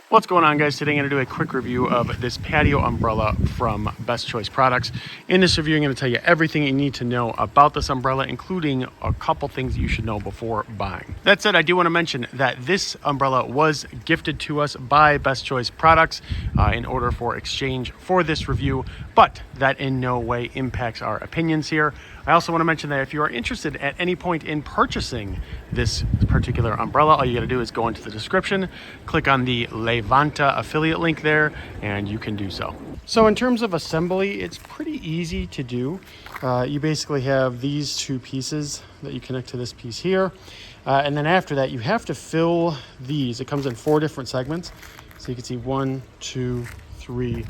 What's going on, guys? Today I'm going to do a quick review of this patio umbrella from Best Choice Products. In this review, I'm going to tell you everything you need to know about this umbrella, including a couple things you should know before buying. That said, I do want to mention that this umbrella was gifted to us by Best Choice Products in order for exchange for this review, but that in no way impacts our opinions here. I also want to mention that if you are interested at any point in purchasing this particular umbrella, all you got to do is go into the description, click on the Levanta affiliate link there, and you can do so. So in terms of assembly, it's pretty easy to do. You basically have these two pieces that you connect to this piece here. And then after that, you have to fill these. It comes in 4 different segments. So you can see 1, 2, 3,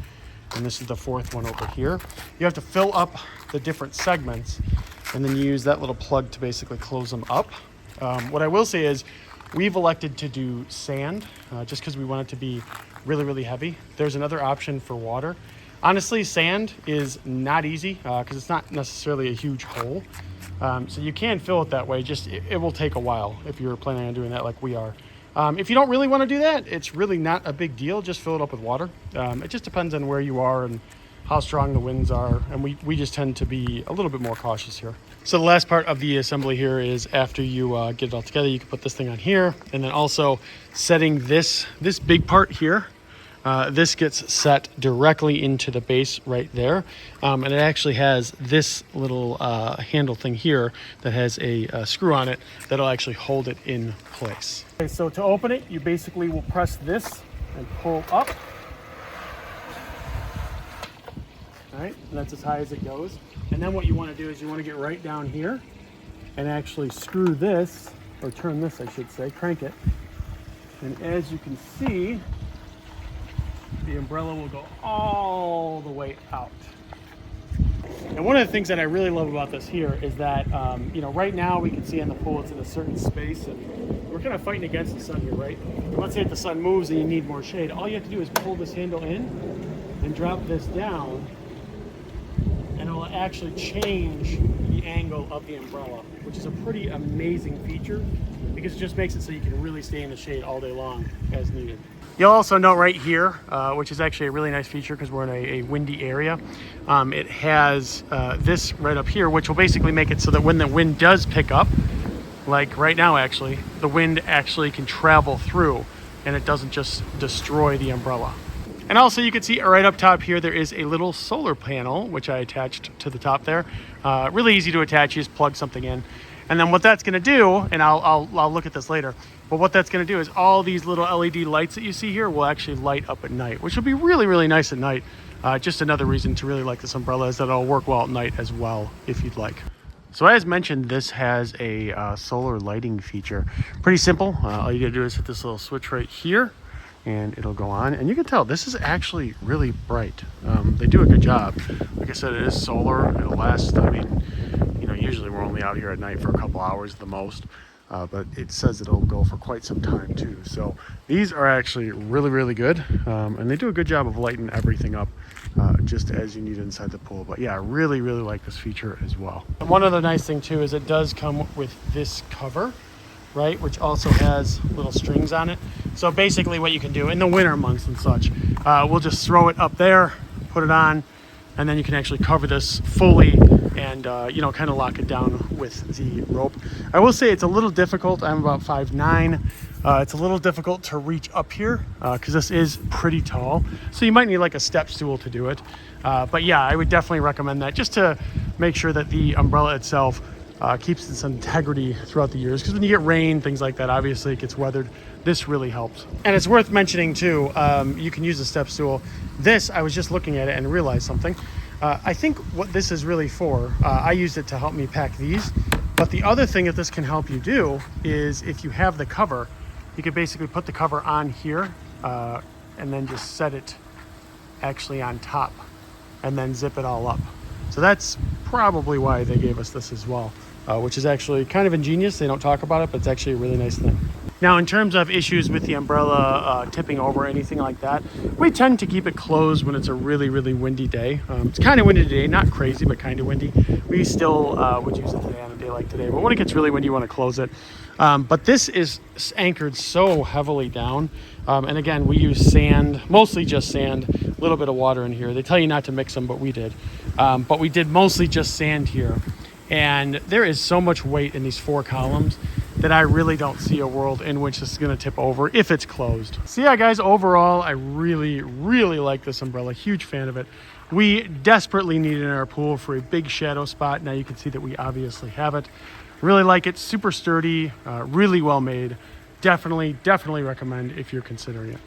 and this is the 4th one over here. You have to fill up the different segments and then use that little plug to basically close them up. What I will say is we've elected to do sand just because we want it to be really, really heavy. There's another option for water. Honestly, sand is not easy because it's not necessarily a huge hole. So you can fill it that way, just it will take a while if you're planning on doing that like we are. If you don't really want to do that, it's really not a big deal. Just fill it up with water. It just depends on where you are and how strong the winds are. And we just tend to be a little bit more cautious here. So the last part of the assembly here is after you get it all together, you can put this thing on here. And then also setting this big part here. This gets set directly into the base right there. And it actually has this little handle thing here that has a screw on it that'll actually hold it in place. Okay, so to open it, you basically will press this and pull up. All right, and that's as high as it goes. And then what you want to do is you want to get right down here and actually screw this, or turn this, I should say, crank it. And as you can see, the umbrella will go all the way out. And one of the things that I really love about this here is that, right now we can see on the pool it's in a certain space and we're kind of fighting against the sun here, right? And let's say if the sun moves and you need more shade, all you have to do is pull this handle in and drop this down, and it will actually change the angle of the umbrella, which is a pretty amazing feature because it just makes it so you can really stay in the shade all day long as needed. You'll also note right here, which is actually a really nice feature because we're in a windy area. It has this right up here, which will basically make it so that when the wind does pick up, like right now actually, the wind actually can travel through and it doesn't just destroy the umbrella. And also you can see right up top here, there is a little solar panel, which I attached to the top there. Really easy to attach, you just plug something in. And then what that's gonna do, and I'll look at this later, but what that's gonna do is all these little LED lights that you see here will actually light up at night, which will be really, really nice at night. Just another reason to really like this umbrella is that it'll work well at night as well, if you'd like. So as mentioned, this has a solar lighting feature. Pretty simple, all you gotta do is hit this little switch right here, and it'll go on, and you can tell this is actually really bright. They do a good job. Like I said, it is solar. It'll last, usually we're only out here at night for a couple hours the most, but it says it'll go for quite some time too. So these are actually really, really good, and they do a good job of lighting everything up just as you need inside the pool. But yeah, I really, really like this feature as well. And one other nice thing too is it does come with this cover, right, which also has little strings on it. So basically what you can do in the winter months and such, we'll just throw it up there, put it on, and then you can actually cover this fully and kind of lock it down with the rope. I will say it's a little difficult. I'm about 5'9". It's a little difficult to reach up here because this is pretty tall. So you might need like a step stool to do it. But yeah, I would definitely recommend that just to make sure that the umbrella itself keeps its integrity throughout the years, because when you get rain, things like that, obviously it gets weathered. This really helps. And it's worth mentioning too, you can use a step stool. This, I was just looking at it and realized something. I think what this is really for, I used it to help me pack these, but the other thing that this can help you do is if you have the cover, you could basically put the cover on here and then just set it actually on top and then zip it all up. So that's probably why they gave us this as well, which is actually kind of ingenious. They don't talk about it, but it's actually a really nice thing. Now, in terms of issues with the umbrella tipping over or anything like that, we tend to keep it closed when it's a really, really windy day. It's kind of windy today, not crazy, but kind of windy. We still would use it today on a day like today, but when it gets really windy, you want to close it. But this is anchored so heavily down. And again, we use sand, mostly just sand, a little bit of water in here. They tell you not to mix them, but we did. But we did mostly just sand here. And there is so much weight in these 4 columns that I really don't see a world in which this is going to tip over if it's closed. So yeah, guys, overall, I really, really like this umbrella. Huge fan of it. We desperately need it in our pool for a big shadow spot. Now you can see that we obviously have it. Really like it. Super sturdy, really well made. Definitely recommend if you're considering it.